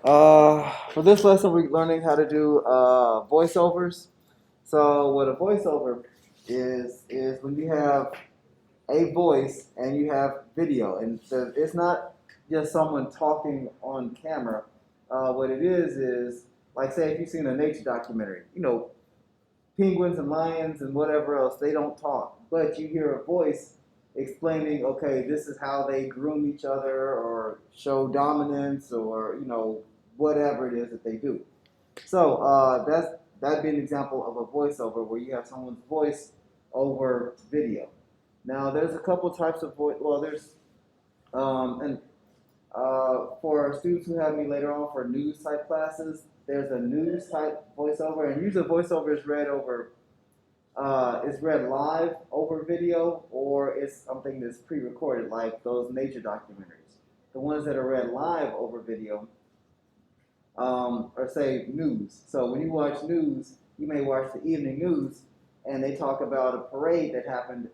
For this lesson, we're learning how to do voiceovers. So, what a voiceover is when you have a voice and you have video, and so it's not just someone talking on camera. What it is like, say if you've seen a nature documentary, penguins and lions and whatever else, they don't talk, but you hear a voice explaining, okay, this is how they groom each other or show dominance or whatever it is that they do. So that'd be an example of a voiceover where you have someone's voice over video. Now there's a couple types of voice. Well, there's and for students who have me later on for news type classes, there's a news type voiceover, and usually voiceover is read live over video, or it's something that's pre-recorded, like those nature documentaries. The ones that are read live over video, or say news. So when you watch news, you may watch the evening news, and they talk about a parade that happened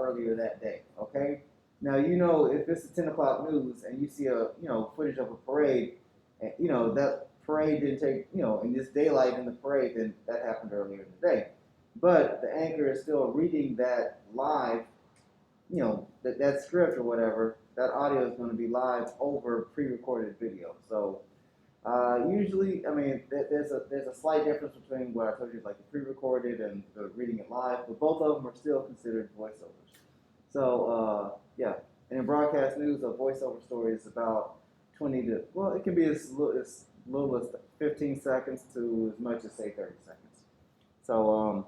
earlier that day. Okay. Now if it's the 10 o'clock news and you see a footage of a parade, and that parade didn't take in this daylight in the parade, then that happened earlier in the day. But the anchor is still reading that live, that script or whatever. That audio is going to be live over pre-recorded video. So usually, I mean, there's a slight difference between what I told you, like the pre-recorded and the reading it live, but both of them are still considered voiceovers. So yeah, and in broadcast news, a voiceover story is about 20 to, well, it can be as little as 15 seconds to as much as say 30 seconds. So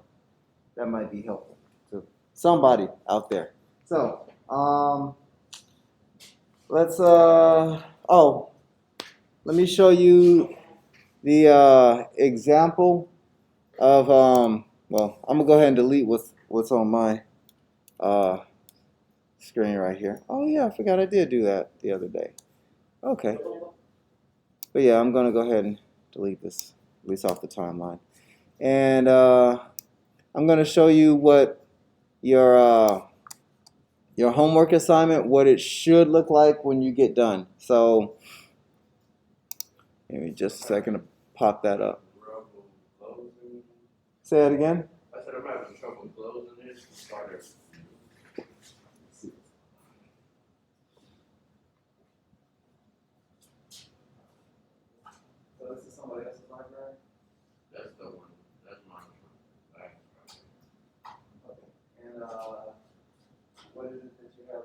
that might be helpful to somebody out there. So let's let me show you the example of well, I'm gonna go ahead and delete what's on my screen right here. Oh yeah, I forgot I did do that the other day. Okay, but yeah, I'm gonna go ahead and delete this, at least off the timeline, and I'm gonna show you what your homework assignment, what it should look like when you get done. So give me just a second to pop that up. Say it again. I said I'm having trouble closing this. So this is somebody else's library? That's the one. That's mine. Okay. And what is it that you have?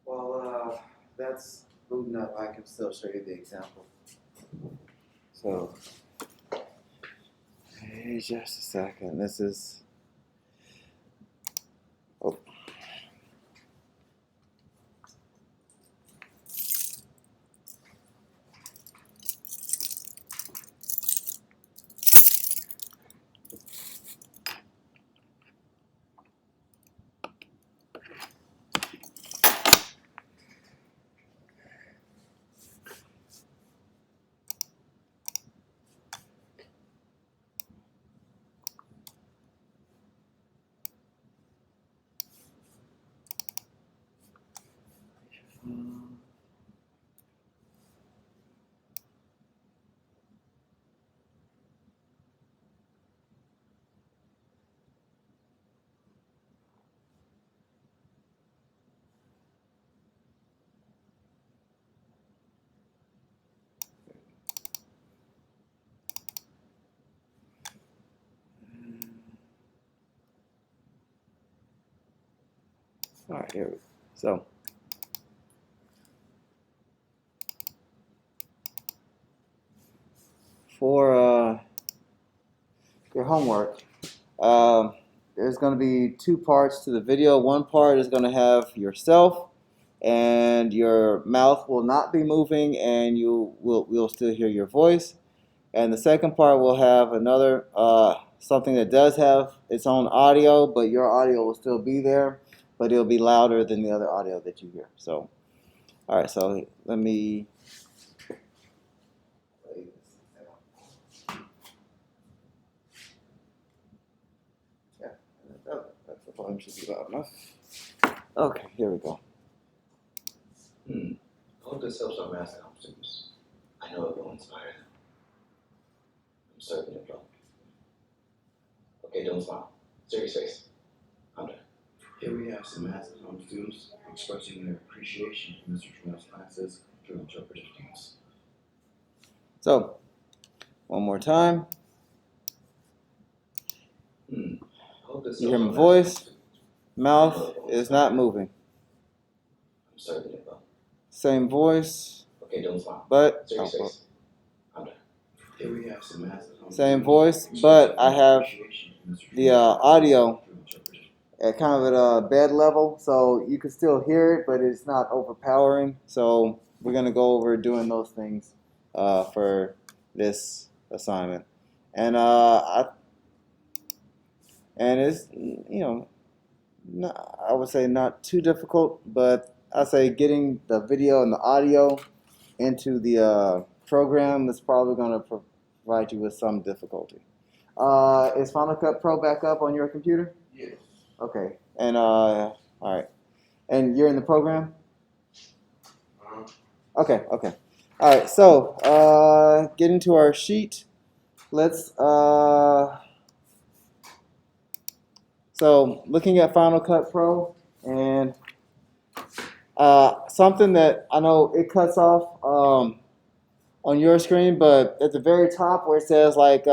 Well, that's booting up. I can still show you the example. So, hey, just a second. This is. Oh. All right, here we go. So, for your homework, there's going to be two parts to the video. One part is going to have yourself, and your mouth will not be moving, and we'll still hear your voice. And the second part will have another something that does have its own audio, but your audio will still be there, but it'll be louder than the other audio that you hear. So, all right. So let me. Yeah, that's the volume should be loud enough. Okay, here we go. I hope this helps our math students. I know it will inspire them. I'm certain it will. Okay, don't smile. Serious face. I'm done. Here we have some math students expressing their appreciation for Mr. Trammell's classes through interpretive dance. So, one more time. I hope this You hear helps my our math voice. students. Mouth is not moving. I'm certain it will. Same voice, Okay, don't smile. but Serious face. I'm done. Here we have some math same voice, but I have the audio at kind of at a bed level, so you can still hear it, but it's not overpowering. So we're gonna go over doing those things for this assignment, and it's I would say not too difficult, but I say getting the video and the audio into the program is probably going to provide you with some difficulty. Is Final Cut Pro back up on your computer? Yes. Okay. And all right. And you're in the program? Okay. Okay. All right. So getting to our sheet, let's. So looking at Final Cut Pro and something that I know it cuts off on your screen, but at the very top where it says like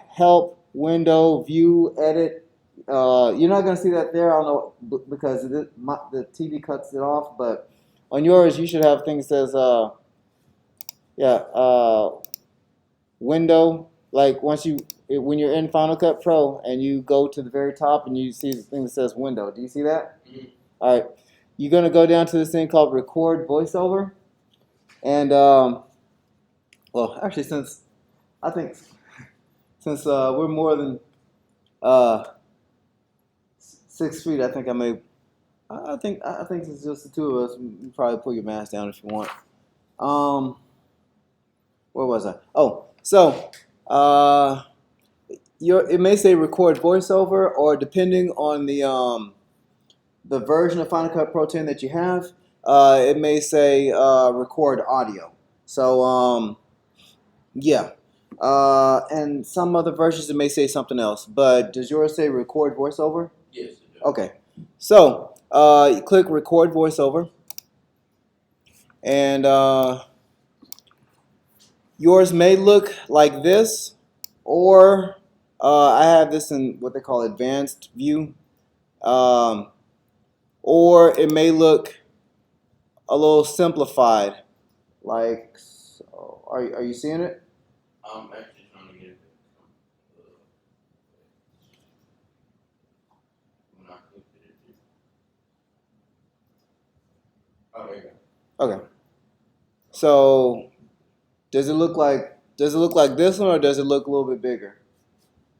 help, window, view, edit, you're not going to see that there. I don't know because the TV cuts it off, but on yours you should have things that says window. Like when you're in Final Cut Pro and you go to the very top and you see the thing that says window. Do you see that? Mm-hmm. All right. You're going to go down to this thing called record voiceover. And, well, actually, since we're more than 6 feet, I think it's just the two of us. You probably pull your mask down if you want. Where was I? Oh, so it may say record voiceover, or depending on the version of Final Cut Pro 10 that you have, it may say record audio. So yeah, and some other versions it may say something else. But does yours say record voiceover? Yes, it does. Okay, so you click record voiceover, and yours may look like this, or I have this in what they call advanced view, um, or it may look a little simplified. Like, so. Are you seeing it? I'm actually trying to get it. When I clicked it. Oh, there you go. Okay. So does it look like this one, or does it look a little bit bigger?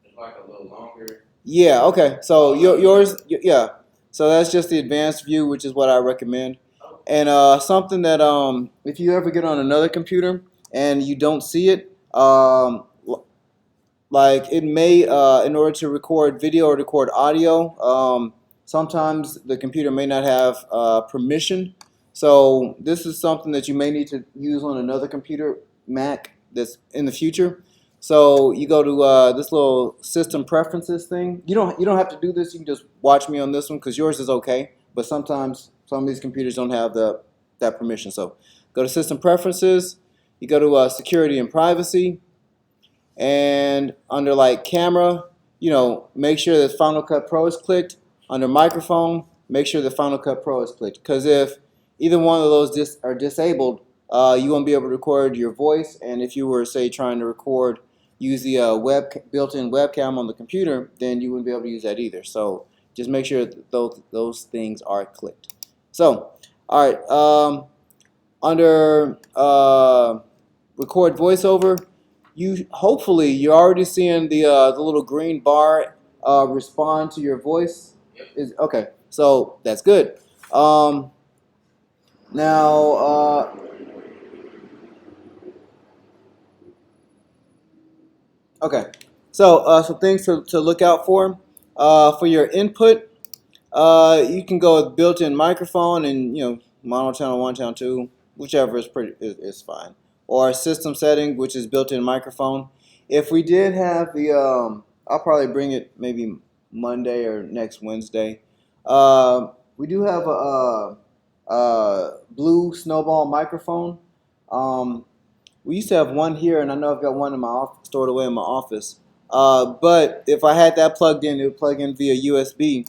It's like a little longer. Yeah. Okay. So yeah. So that's just the advanced view, which is what I recommend. And something that if you ever get on another computer and you don't see it, like it may in order to record video or record audio, sometimes the computer may not have permission. So this is something that you may need to use on another computer, Mac, that's in the future. So you go to this little system preferences thing. You don't have to do this. You can just watch me on this one because yours is okay. But sometimes some of these computers don't have that permission. So go to system preferences. You go to security and privacy, and under like camera, make sure that Final Cut Pro is clicked. Under microphone, make sure that Final Cut Pro is clicked, because if either one of those are disabled, you won't be able to record your voice. And if you were, say, trying to record, use the built-in webcam on the computer, then you wouldn't be able to use that either. So just make sure that those things are clicked. So, all right, under record voiceover, hopefully you're already seeing the little green bar respond to your voice. Is okay, so that's good. Now okay, so some things to look out for your input. You can go with built-in microphone, and mono channel 1, channel 2, whichever is fine. Or system setting, which is built-in microphone. If we did have I'll probably bring it maybe Monday or next Wednesday. We do have a blue snowball microphone. Um, we used to have one here, and I know I've got one in my stored away in my office. But if I had that plugged in, it would plug in via USB,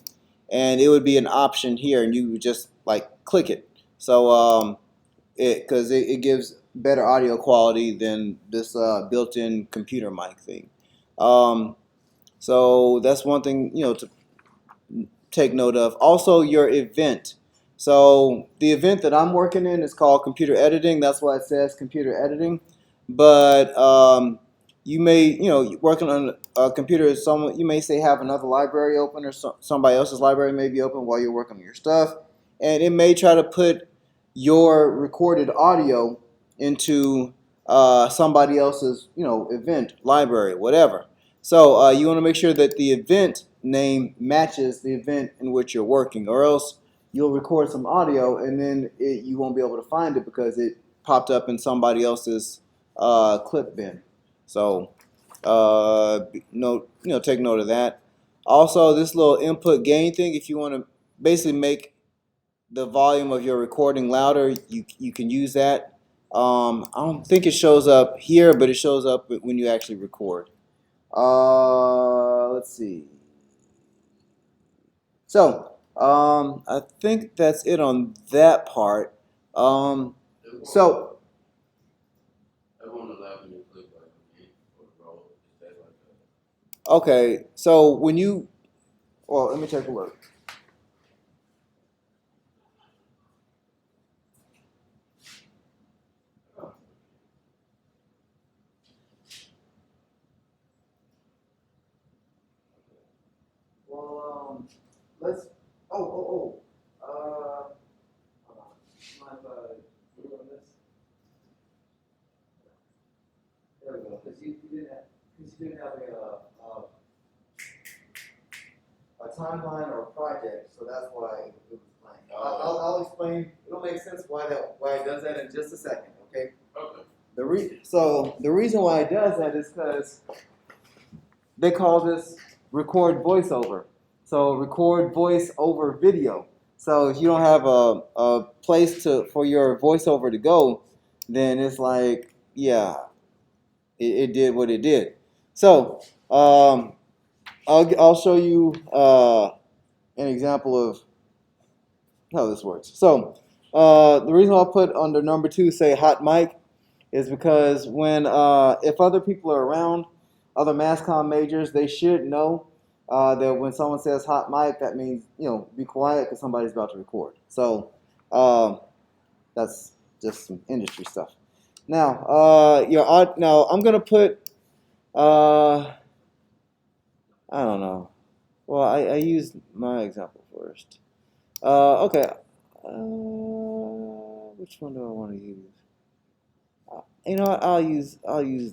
and it would be an option here, and you would just like click it. So it gives better audio quality than this built-in computer mic thing. Um, so that's one thing to take note of. Also, your event. So the event that I'm working in is called computer editing. That's why it says computer editing. But you may, working on a computer, you may say have another library open, or somebody else's library may be open while you're working on your stuff, and it may try to put your recorded audio into somebody else's, event library, whatever. So you want to make sure that the event name matches the event in which you're working, or else you'll record some audio and then you won't be able to find it because it popped up in somebody else's clip bin. So take note of that. Also, this little input gain thing, if you want to basically make the volume of your recording louder, you can use that. I don't think it shows up here, but it shows up when you actually record. Let's see. So, I think that's it on that part. So, That won't allow me to click like or roll. Is that like okay. So well, let me take a look. Well, let's. Hold on. Mind if I do on this? There we go. Because you didn't have a timeline or project, so that's why it was playing. I'll explain. It'll make sense why it does that in just a second. Okay. Okay. The reason why it does that is because they call this record voiceover. So record voice over video. So if you don't have a place for your voiceover to go, then it's like, yeah, it did what it did. So I'll show you an example of how this works. So the reason I'll put under number 2 say hot mic is because when if other people are around, other mass comm majors, they should know that when someone says hot mic, that means, be quiet because somebody's about to record. So that's just some industry stuff. Now now I'm gonna put I don't know. Well, I used my example first. Okay. Which one do I want to use? You know what? I'll use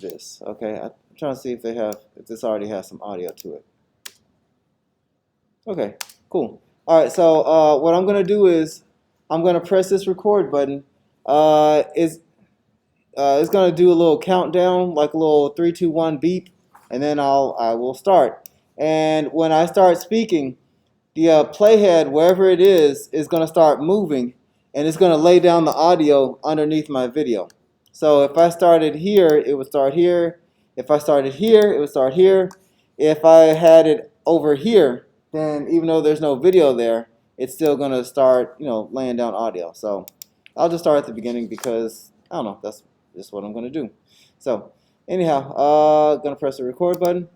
this. Okay. I'm trying to see if this already has some audio to it. Okay. Cool. All right. So what I'm gonna do is I'm gonna press this record button. It's gonna do a little countdown, like a little 3, 2, 1 beep, and then I will start. And when I start speaking, the playhead, wherever it is going to start moving, and it's going to lay down the audio underneath my video. So if I started here, it would start here. If I started here, it would start here. If I had it over here, then even though there's no video there, it's still going to start, laying down audio. So I'll just start at the beginning because, I don't know, that's just what I'm going to do. So anyhow, going to press the record button.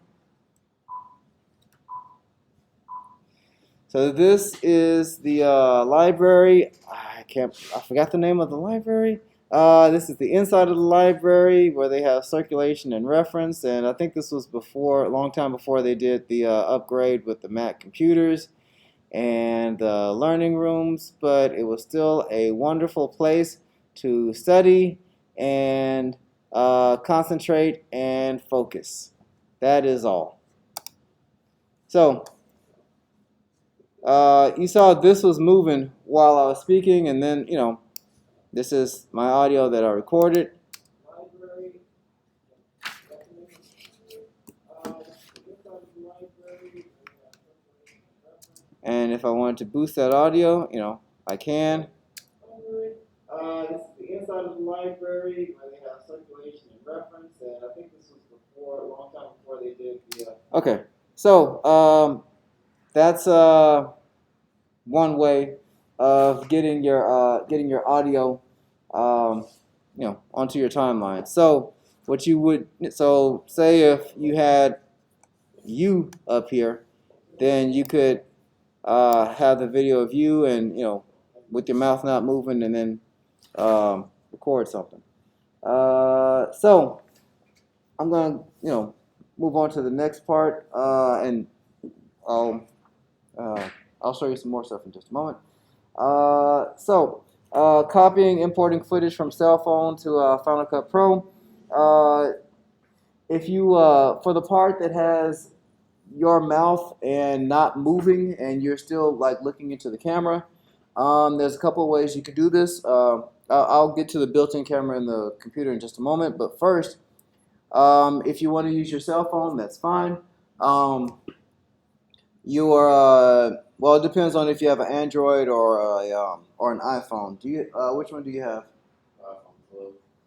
So this is the library. I forgot the name of the library. This is the inside of the library where they have circulation and reference. And I think this was a long time before they did the upgrade with the Mac computers and the learning rooms. But it was still a wonderful place to study and concentrate and focus. That is all. So you saw this was moving while I was speaking, and then, this is my audio that I recorded. And if I wanted to boost that audio, I can. This is the inside of the library where they have circulation and reference, and I think this was a long time before they did the. Okay, so that's one way of getting your audio, onto your timeline. So say if you had you up here, then you could have the video of you and with your mouth not moving, and then record something. So I'm gonna move on to the next part, and I'll show you some more stuff in just a moment. Copying, importing footage from cell phone to Final Cut Pro. If you, for the part that has your mouth and not moving and you're still like looking into the camera, there's a couple of ways you could do this. I'll get to the built-in camera in the computer in just a moment, but first, if you want to use your cell phone, that's fine. Well, it depends on if you have an Android or an iPhone. Which one do you have?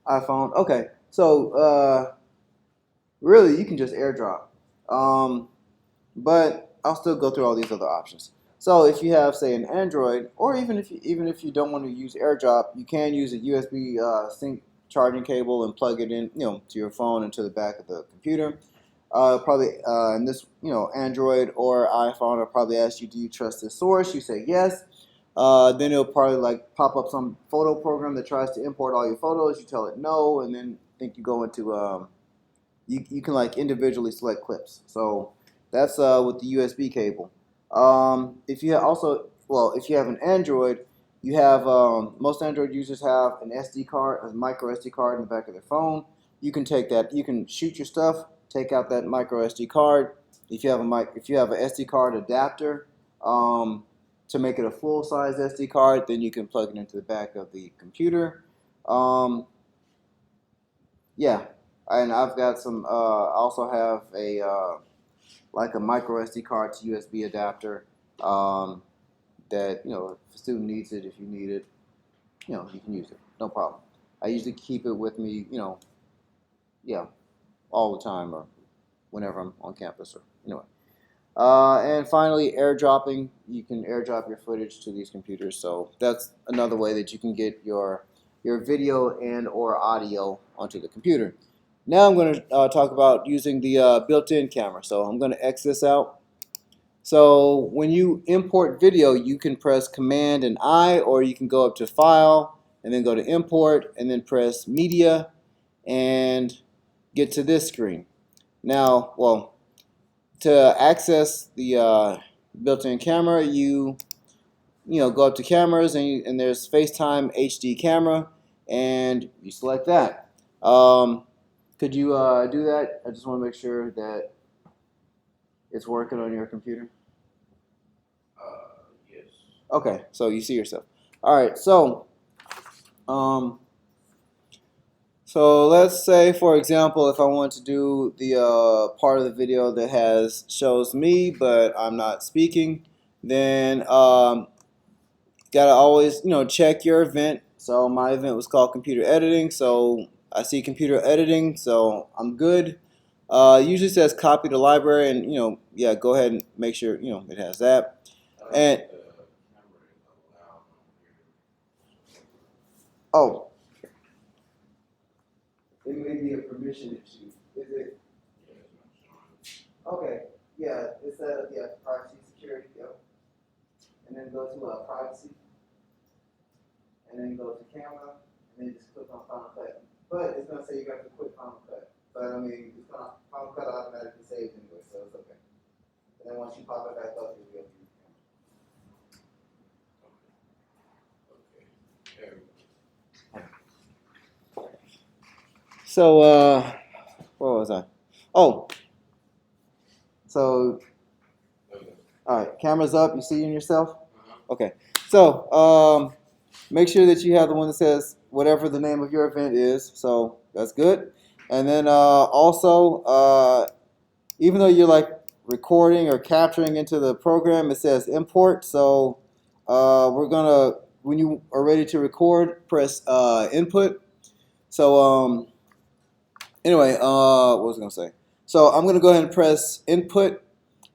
iPhone. Okay. So really, you can just AirDrop. But I'll still go through all these other options. So if you have, say, an Android, or even if you don't want to use AirDrop, you can use a USB sync charging cable and plug it in, to your phone and to the back of the computer. Probably in this, Android or iPhone will probably ask you, do you trust this source? You say yes. Then it'll probably like pop up some photo program that tries to import all your photos. You tell it no, and then I think you go into you can like individually select clips. So that's with the USB cable. If you have an Android, you have most Android users have an SD card, a micro SD card in the back of their phone. You can take that. You can shoot your stuff. Take out that micro SD card. If you have a SD card adapter, To make it a full-size SD card, then you can plug it into the back of the computer. Yeah, and I've got some. I also have a like a micro SD card to USB adapter. That if a student needs it, if you need it, you can use it, no problem. I usually keep it with me, yeah, all the time or whenever I'm on campus or anyway. And finally, airdropping. You can airdrop your footage to these computers, so that's another way that you can get your video and or audio onto the computer. Now I'm going to talk about using the built-in camera. So I'm going to X this out. So when you import video, you can press Command and I, or you can go up to File and then go to Import and then press Media and get to this screen. Now, well, to access the built-in camera, you go up to Cameras and there's FaceTime HD Camera, and you select that. Could you do that? I just want to make sure that it's working on your computer. Yes. Okay, so you see yourself. All right, so let's say, for example, if I want to do the part of the video that shows me, but I'm not speaking, then gotta always check your event. So my event was called computer editing, so I see computer editing, so I'm good. Usually says copy to library, and yeah, go ahead and make sure it has that. And oh, it may be a permission issue. Is it? Okay. Yeah, it's privacy security. Yep. And then go to privacy, and then go to camera, and then just click on Final Cut. But it's gonna say you got to click Final Cut. But I mean, it's gonna Final Cut automatically saves anyway, so it's okay. And then once you pop it back up, you'll be able to use the camera. So, where was I? Oh, so, all right, camera's up. You see in yourself? Okay. So, make sure that you have the one that says whatever the name of your event is. So that's good. And then also, even though you're like recording or capturing into the program, it says import. So we're gonna, when you are ready to record, press input. So anyway, what was I gonna say? So I'm gonna go ahead and press input,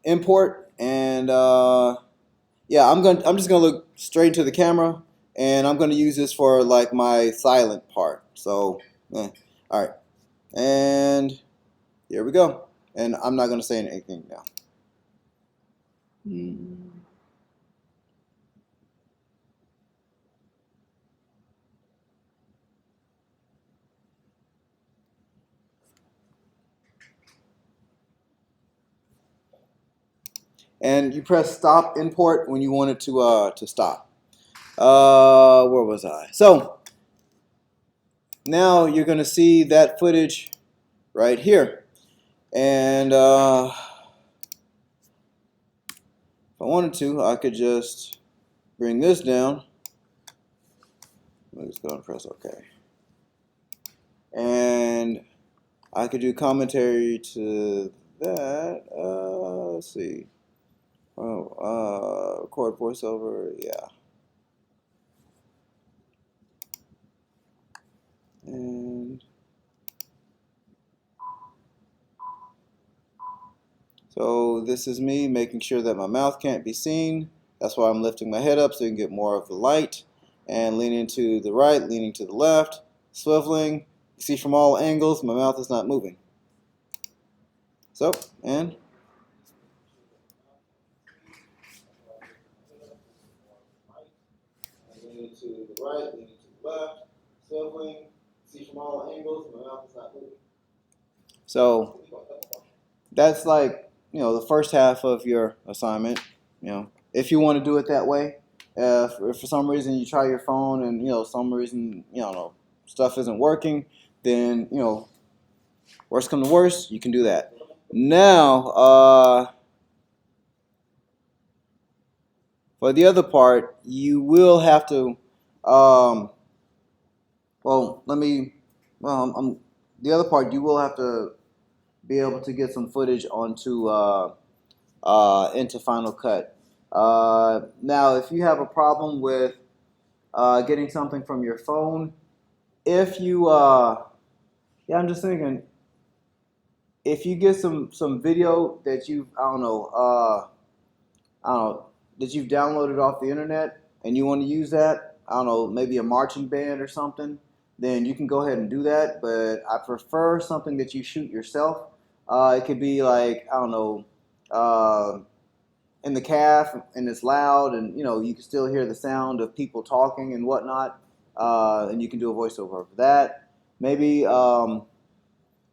import, and yeah, I'm just gonna look straight into the camera, and I'm gonna use this for like my silent part. So, all right, and here we go. And I'm not gonna say anything now. And you press stop import when you want it to stop. Where was I? So now you're gonna see that footage right here, and if I wanted to, I could just bring this down. Let's go and press OK. And I could do commentary to that. Let's see. Oh, record voiceover. Yeah. And so this is me making sure that my mouth can't be seen. That's why I'm lifting my head up so you can get more of the light. And leaning to the right, leaning to the left, swiveling. You see from all angles, my mouth is not moving. So, and leaning to the right, leaning to the left, swiveling. See from all angles, my mouth is not moving. So that's like the first half of your assignment. If you want to do it that way. If for some reason you try your phone and some reason stuff isn't working, then worst come to worst, you can do that. Now, For the other part, you will have to, um, well, let me, well, the other part, you will have to be able to get some footage onto into Final Cut. Now, if you have a problem with getting something from your phone, if you, yeah, I'm just thinking, if you get some video that you, I don't know, that you've downloaded off the internet and you want to use that, I don't know, maybe a marching band or something, then you can go ahead and do that. But I prefer something that you shoot yourself. It could be like, I don't know, uh, in the calf and it's loud and you can still hear the sound of people talking and whatnot. And you can do a voiceover for that. Maybe, I don't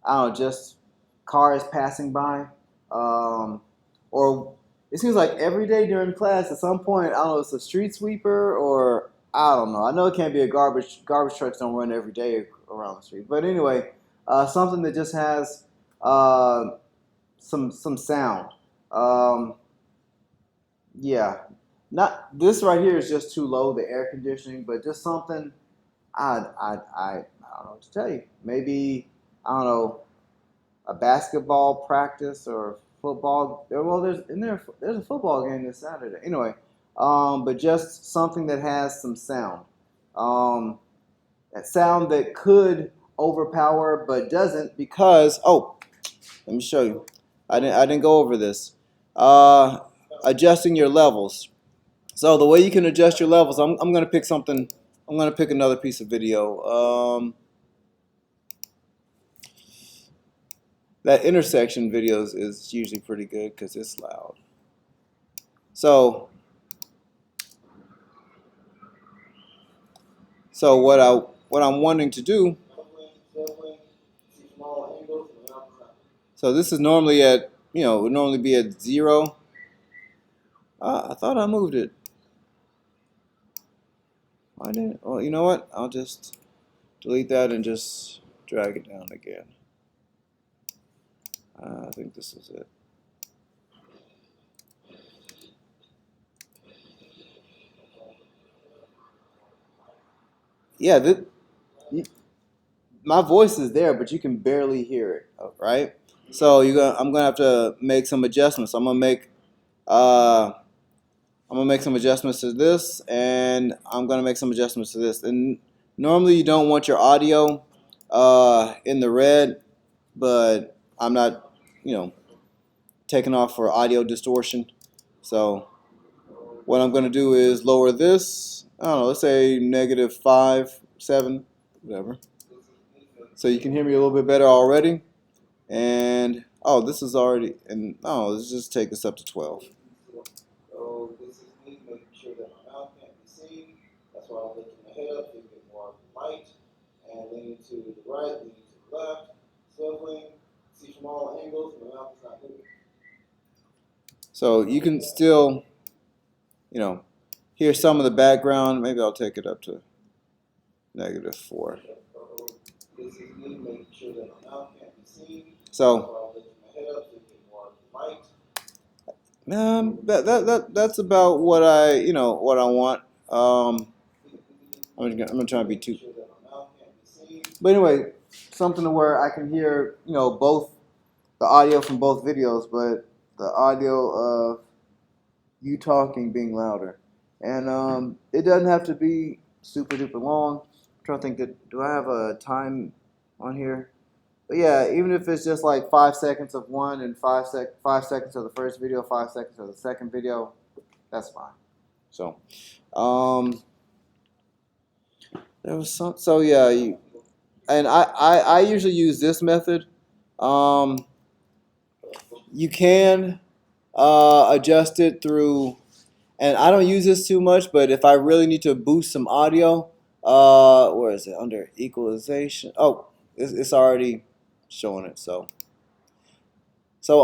know, just cars passing by. Or it seems like every day during class, at some point, I don't know, it's a street sweeper or I don't know. I know it can't be a garbage trucks don't run every day around the street. But anyway, something that just has uh, some sound. Um, yeah, not this right here is just too low, the air conditioning, but just something I don't know what to tell you. Maybe I don't know a basketball practice or football. Well, there's a football game this Saturday. Anyway, but just something that has some sound. Um, that sound that could overpower but doesn't because let me show you. I didn't go over this. Uh, Adjusting your levels. So the way you can adjust your levels, I'm gonna pick something. I'm gonna pick another piece of video. That intersection videos is usually pretty good because it's loud. So, so what I'm wanting to do. So this is normally at would normally be at 0. I thought I moved it. I didn't. Well, you know what? I'll just delete that and just drag it down again. I think this is it. Yeah, my voice is there, but you can barely hear it, right? So I'm gonna have to make some adjustments. Uh, I'm gonna make some adjustments to this, and I'm gonna make some adjustments to this. And normally you don't want your audio in the red, but I'm not, taking off for audio distortion. So what I'm gonna do is lower this. I don't know, let's say -5, 7, whatever. So you can hear me a little bit better already. And this is already, and let's just take this up to 12. So this is me making sure that my mouth can't be seen. That's why I'm lifting my head up to get more light and leaning to the right, leaning to the left, swiveling, see from all angles, my mouth is not moving. So you can still, hear some of the background. Maybe I'll take it up to -4. This is me making sure that my mouth can't be seen. So that's about what I want. I'm gonna try to be too. But anyway, something to where I can hear both the audio from both videos, but the audio of you talking being louder, and it doesn't have to be super duper long. I'm trying to think that do I have a time on here? But yeah, even if it's just like 5 seconds of one and 5 seconds of the first video, 5 seconds of the second video, that's fine. So, there was some. So yeah, and I usually use this method. Um, you can adjust it through, and I don't use this too much, but if I really need to boost some audio, where is it under equalization? Oh, it's already showing it. So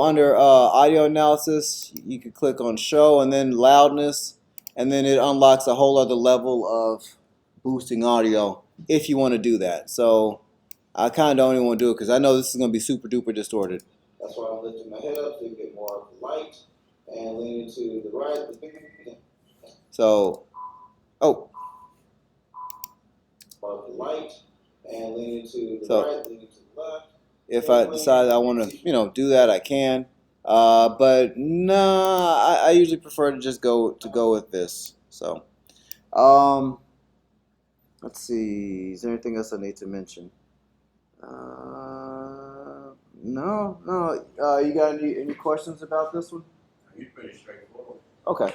under audio analysis, you can click on show and then loudness, and then it unlocks a whole other level of boosting audio if you want to do that. So I kind of don't even want to do it because I know this is going to be super duper distorted. That's why I'm lifting my head up to get more light and leaning to the right. So, oh, Above the light and leaning to the So- right, leaning to the left. if I decide I want to, do that, I can. But nah, I usually prefer to just go with this. So, let's see. Is there anything else I need to mention? No. You got any questions about this one? He's pretty straightforward. Okay.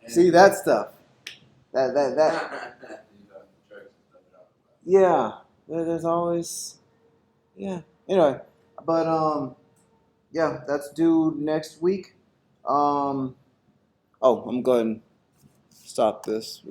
See that stuff. That. These are the tricks and stuff that Yeah. There's always. Yeah. Anyway, but yeah, that's due next week. Oh, I'm going to stop this.